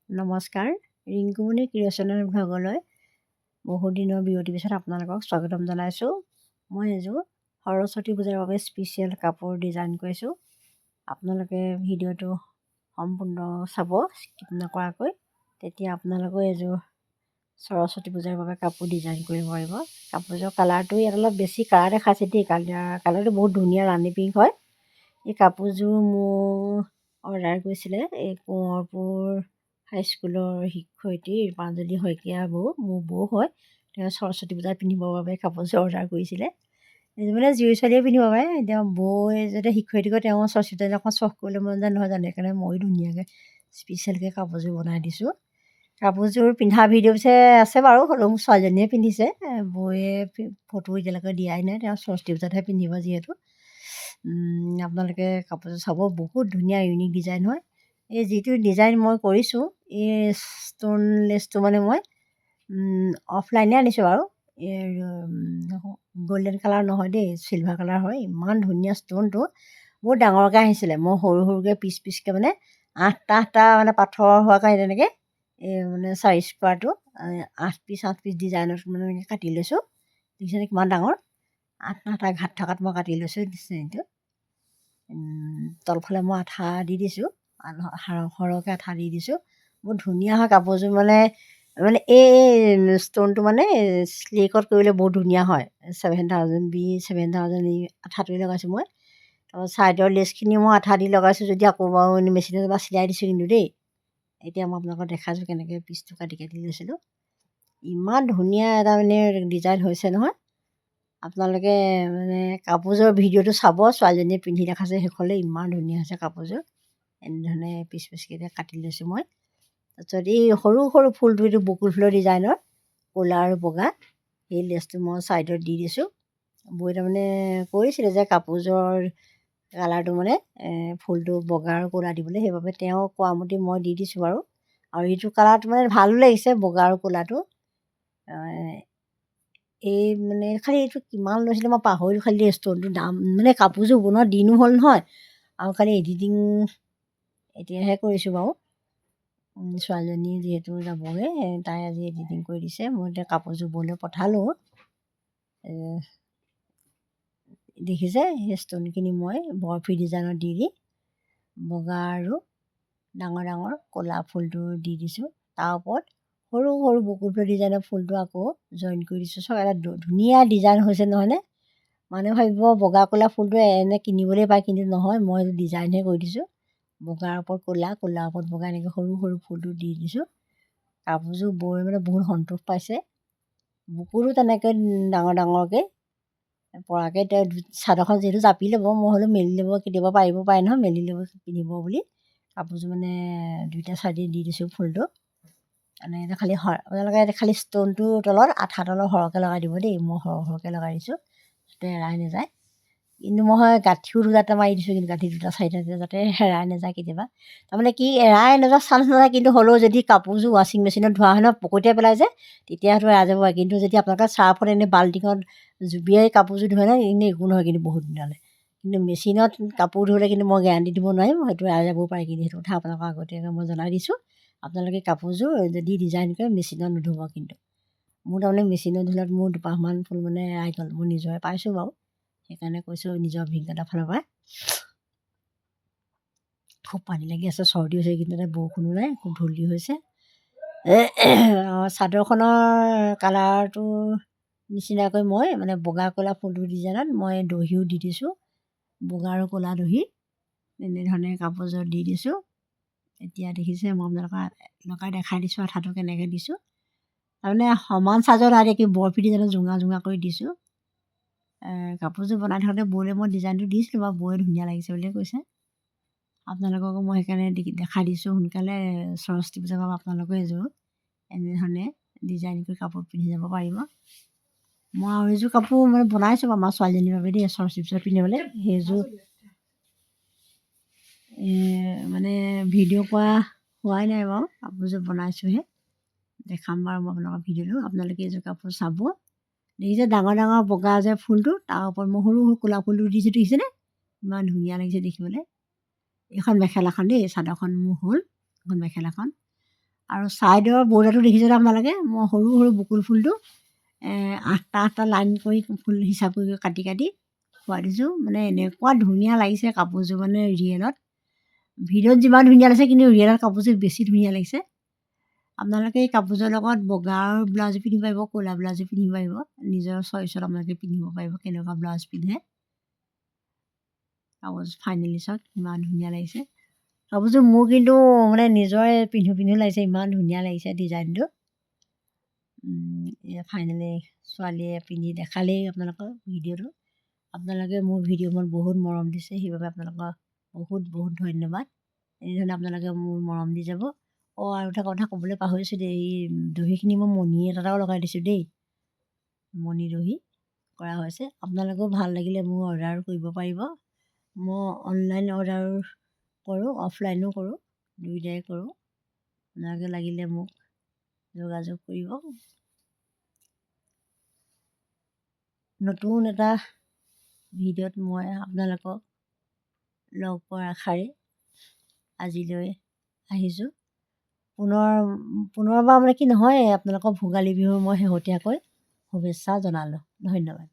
নমস্কাৰ, ৰিংকুমণি ক্ৰিয়েশ্যনৰ বিভাগলৈ বহুত দিনৰ বিৰতিৰ পিছত আপোনালোকক স্বাগতম জনাইছোঁ। মই এযোৰ সৰস্বতী পূজাৰ বাবে স্পেচিয়েল কাপোৰ ডিজাইন কৰিছোঁ। আপোনালোকে ভিডিঅ'টো সম্পূৰ্ণ চাব স্কিপ নকৰাকৈ, তেতিয়া আপোনালোকেও এযোৰ সৰস্বতী পূজাৰ বাবে কাপোৰ ডিজাইন কৰিব পাৰিব। কাপোৰযোৰ কালাৰটো ইয়াত অলপ বেছি কালাৰ দেখাইছে দেই, কালাৰটো বহুত ধুনীয়া ৰাণী পিংক হয়। এই কাপোৰযোৰ মোৰ অৰ্ডাৰ কৰিছিলে এই কোঁৱৰপুৰ হাইস্কুলৰ শিক্ষয়িত্ৰী ৰূপাঞ্জলি শইকীয়া বৌ, মোৰ বৌ হয়। তেওঁ সৰস্বতী পূজাত পিন্ধিবৰ বাবে কাপোৰযোৰ অৰ্ডাৰ কৰিছিলে। এইযোৰ মানে জীয়ৰী ছোৱালীয়ে পিন্ধিব পাৰে। তেওঁ বৌয়ে যাতে শিক্ষয়িত্ৰী কৰে, তেওঁ সৰস্বতী পূজাত অকণ চখ কৰিবলৈ মন যায় নহয় জানো, সেইকাৰণে ময়ো ধুনীয়াকৈ স্পেচিয়েলকৈ কাপোৰযোৰ বনাই দিছোঁ। কাপোৰযোৰ পিন্ধা ভিডিঅ' পিছে আছে বাৰু, হ'লেও মোৰ ছোৱালীজনীয়ে পিন্ধিছে। বৌয়ে ফটো এতিয়ালৈকে দিয়াই নাই, তেওঁ সৰস্বতী পূজাতহে পিন্ধিব যিহেতু। আপোনালোকে কাপোৰযোৰ চাব, বহুত ধুনীয়া ইউনিক ডিজাইন হয়। এই যিটো ডিজাইন মই কৰিছোঁ, এই ষ্টোনলেছটো মানে মই অফলাইনে আনিছোঁ বাৰু। গল্ডেন কালাৰ নহয় দেই, চিলভাৰ কালাৰ হয়। ইমান ধুনীয়া ষ্টোনটো, বহুত ডাঙৰকৈ আহিছিলে। মই সৰু সৰুকৈ পিচ পিচকৈ মানে 8টা মানে পাথৰ হোৱাকৈ তেনেকৈ মানে 4 স্কোৱাৰটো 8 পিচ ডিজাইনত মানে এনেকৈ কাটি লৈছোঁ। দেখিছেনে কিমান ডাঙৰ? 8টা ঘাট থকাত মই কাটি লৈছোঁ ডিজাইনটো। তলফালে মই আঠা দি দিছোঁ, সৰহকৈ আঠা দি দিছোঁ। বহুত ধুনীয়া হয় কাপোৰযোৰ। মানে এই ষ্টোনটো মানে শ্লিকত কৰিলে বহুত ধুনীয়া হয়। 7000 7000 আঠাটোৱে লগাইছোঁ মই। তাৰপৰা ছাইডৰ লেচখিনি মই আঠা দি লগাইছোঁ, যদি আকৌ বাৰু মেচিনত বা চিলাই দিছোঁ কিন্তু দেই। এতিয়া মই আপোনালোকক দেখাইছোঁ কেনেকৈ পিচটো কাটি কাটি লৈছিলোঁ। ইমান ধুনীয়া এটা মানে ডিজাইন হৈছে নহয়। আপোনালোকে মানে কাপোৰযোৰ ভিডিঅ'টো চাব, ছোৱালীজনীয়ে পিন্ধি দেখাইছে শেষলৈ, ইমান ধুনীয়া হৈছে কাপোৰযোৰ। এনেধৰণে পিচ পিচকৈ কাটি লৈছোঁ মই। তাৰপিছত এই সৰু সৰু ফুলটো, এইটো বকুল ফুলৰ ডিজাইনৰ ক'লা আৰু বগা, সেই লেচটো মই ছাইডত দি দিছোঁ। বৈ তাৰমানে কৈছিলে যে কাপোৰযোৰৰ কালাৰটো মানে ফুলটো বগা আৰু ক'লা দিবলৈ, সেইবাবে তেওঁ কোৱা মতে মই দি দিছোঁ বাৰু। আৰু এইটো কালাৰটো মানে ভালো লাগিছে, বগা আৰু ক'লাটো। এই মানে খালি এইটো কিমান লৈছিলে মই পাহৰিলোঁ, খালি ষ্টোনটোৰ দাম মানে কাপোৰযোৰ বনোৱা দিনো হ'ল নহয়, আৰু খালি এডিটিং এতিয়াহে কৰিছোঁ বাৰু। ছোৱালীজনী যিহেতু যাবগৈ, তাই আজি এডিটিং কৰি দিছে। মই এতিয়া কাপোৰযোৰ ব'লৈ পঠালোঁ। দেখিছে সেই ষ্টোনখিনি মই বৰফি ডিজাইনত দি দি বগা আৰু ডাঙৰ ডাঙৰ ক'লা ফুলটো দি দিছোঁ। তাৰ ওপৰত সৰু সৰু বকুল ফুলৰ ডিজাইনৰ ফুলটো আকৌ জইন কৰি দিছোঁ। চব এটা ধুনীয়া ডিজাইন হৈছে নহয়নে? মানুহে ভাবিব বগা ক'লা ফুলটো এনে কিনিবলৈ পায়, কিন্তু নহয়, মই ডিজাইনহে কৰি দিছোঁ। বগাৰ ওপৰত ক'লা, ক'লাৰ ওপৰত বগা, এনেকৈ সৰু সৰু ফুলটো দি দিছোঁ। কাপোৰযোৰ বৈ মানে বহুত সন্তোষ পাইছে। বুকুৰো তেনেকৈ ডাঙৰ ডাঙৰকৈ পৰাকৈ, এতিয়া চাদৰখন যিহেতু জাপি ল'ব, মই হ'লেও মেলি ল'ব কেতিয়াবা পাৰিব পাৰে নহয়, মেলি ল'ব পিন্ধিব বুলি কাপোৰযোৰ মানে 2টা চাইডে দি দিছোঁ ফুলটো। মানে এতিয়া খালি আপোনালোকে খালি ষ্টোনটোৰ তলত আঠা তলত সৰহকৈ লগাই দিব দেই। মই সৰহকৈ লগাই দিছোঁ যাতে এৰাই নাযায়। কিন্তু মই গাঁঠিও 2টা মাৰি দিছোঁ, কিন্তু গাঁঠি 2টা 4টা যাতে হেৰাই নাযায় কেতিয়াবা। তাৰমানে কি এৰাই নাযায় চান্স নাযায়, কিন্তু হ'লেও যদি কাপোৰযোৰ ৱাশ্বিং মেচিনত ধোৱা হয় নহয়, পকতিয়াই পেলাই যে, তেতিয়াতো এৰাই যাব পাৰে। কিন্তু যদি আপোনালোকে চাৰ্ফত এনেই বাল্টিঙত জুবিয়াই কাপোৰযোৰ ধোৱে নহয়, এনেই একো নহয় কিন্তু বহুত দিনলৈ। কিন্তু মেচিনত কাপোৰ ধুলে কিন্তু মই গেৰাণ্টি দিব নোৱাৰিম, হয়তো এৰাই যাবও পাৰে। কিন্তু সেইটো কথা আপোনালোকক আগতীয়াকৈ মই জনাই দিছোঁ। আপোনালোকে কাপোৰযোৰ যদি ডিজাইন কৰে মেচিনত নুধুব কিন্তু। মোৰ তাৰমানে মেচিনত ধুলত মোৰ 2পাহমান ফুল মানে এৰাই গ'ল, মই নিজৰে পাইছোঁ বাৰু, সেইকাৰণে কৈছোঁ নিজৰ অভিজ্ঞতাৰ ফালৰ পৰা। খুব পানী লাগি আছে, চৰ্দি হৈছে, কিন্তু তাতে বৰষুণো নাই, খুব ধূলি হৈছে। চাদৰখনৰ কালাৰটো নিচিনাকৈ মই মানে বগা ক'লা ফুলটো ডিজাইনত মই দহিও দি দিছোঁ, বগা আৰু ক'লা দহি এনেধৰণে কাপোৰযোৰত দি দিছোঁ। এতিয়া দেখিছে, মই আপোনালোকক লগাই দেখাই দিছোঁ আঠাটো কেনেকৈ দিছোঁ। তাৰমানে সমান চাইজৰ নাই দেখি বৰফি ডিজাইনত জোঙা জোঙা কৰি দিছোঁ। কাপোৰযোৰ বনাই থাকোঁতে বৌলৈ মই ডিজাইনটো দিছিলোঁ বাৰু, বৌয়ে ধুনীয়া লাগিছে বুলিয়ে কৈছে। আপোনালোককো মই সেইকাৰণে দেখাই দিছোঁ। সোনকালে সৰস্বতী পূজা পাব, আপোনালোকেও এযোৰ এনেধৰণে ডিজাইন কৰি কাপোৰ পিন্ধি যাব পাৰিব। মই আৰু এযোৰ কাপোৰ মানে বনাইছোঁ আমাৰ ছোৱালীজনীৰ বাবে দেই, সৰস্বতী পূজা পিন্ধিবলৈ। সেইযোৰ মানে ভিডিঅ' কৰা হোৱাই নাই বাৰু, কাপোৰযোৰ বনাইছোঁহে। দেখাম বাৰু মই আপোনালোকৰ ভিডিঅ'টো। আপোনালোকে এইযোৰ কাপোৰ চাব। দেখিছে ডাঙৰ ডাঙৰ বগা যে ফুলটো, তাৰ ওপৰত মই সৰু সৰু ক'লা ফুলটো দিছোঁ, দেখিছেনে? ইমান ধুনীয়া লাগিছে দেখিবলৈ। এইখন মেখেলাখন দেই, চাদৰখন মোৰ হ'ল এখন মেখেলাখন। আৰু ছাইডৰ বৰ্ডাৰটো দেখিছেনে আপোনালোকে? মই সৰু সৰু বকুল ফুলটো 8টা লাইন কৰি ফুল হিচাপ কৰি কাটি কাটি খোৱাই দিছোঁ। মানে এনেকুৱা ধুনীয়া লাগিছে কাপোৰযোৰ, মানে ৰিয়েলত ভিডিঅ'ত যিমান ধুনীয়া লাগিছে কিন্তু ৰিয়েলত কাপোৰযোৰ বেছি ধুনীয়া লাগিছে। আপোনালোকে এই কাপোৰযোৰৰ লগত বগাৰ ব্লাউজো পিন্ধিব পাৰিব, ক'লা ব্লাউজো পিন্ধিব পাৰিব। নিজৰ চইচত আপোনালোকে পিন্ধিব পাৰিব কেনেকুৱা ব্লাউজ পিন্ধে। কাপোৰযোৰ ফাইনেলি চাওক ইমান ধুনীয়া লাগিছে। কাপোৰযোৰ মোৰ কিন্তু মানে নিজৰে পিন্ধো পিন্ধো লাগিছে, ইমান ধুনীয়া লাগিছে ডিজাইনটো। এয়া ফাইনেলি ছোৱালীয়ে পিন্ধি দেখালেই আপোনালোকৰ ভিডিঅ'টো। আপোনালোকে মোৰ ভিডিঅ'ত বহুত মৰম দিছে, সেইবাবে আপোনালোকক বহুত বহুত ধন্যবাদ। এনেধৰণে আপোনালোকে মোৰ মৰম দি যাব। আৰু এটা কথা ক'বলৈ পাহৰিছোঁ দেই, এই দহিখিনি মই মণি এটাও লগাই দিছোঁ দেই, মণি দহি কৰা হৈছে। আপোনালোকেও ভাল লাগিলে মোৰ অৰ্ডাৰ কৰিব পাৰিব। মই অনলাইন অৰ্ডাৰ কৰোঁ, অফলাইনো কৰোঁ, দুয়োটাই কৰোঁ। আপোনালোকে লাগিলে মোক যোগাযোগ কৰিব। নতুন এটা ভিডিঅ'ত মই আপোনালোকক লগ পোৱাৰ আশাৰে আজিলৈ আহিছোঁ। পুনৰবাৰ মানে কি নহয়, আপোনালোকক ভোগালী বিহুৰ মই শেহতীয়াকৈ শুভেচ্ছা জনালোঁ। ধন্যবাদ।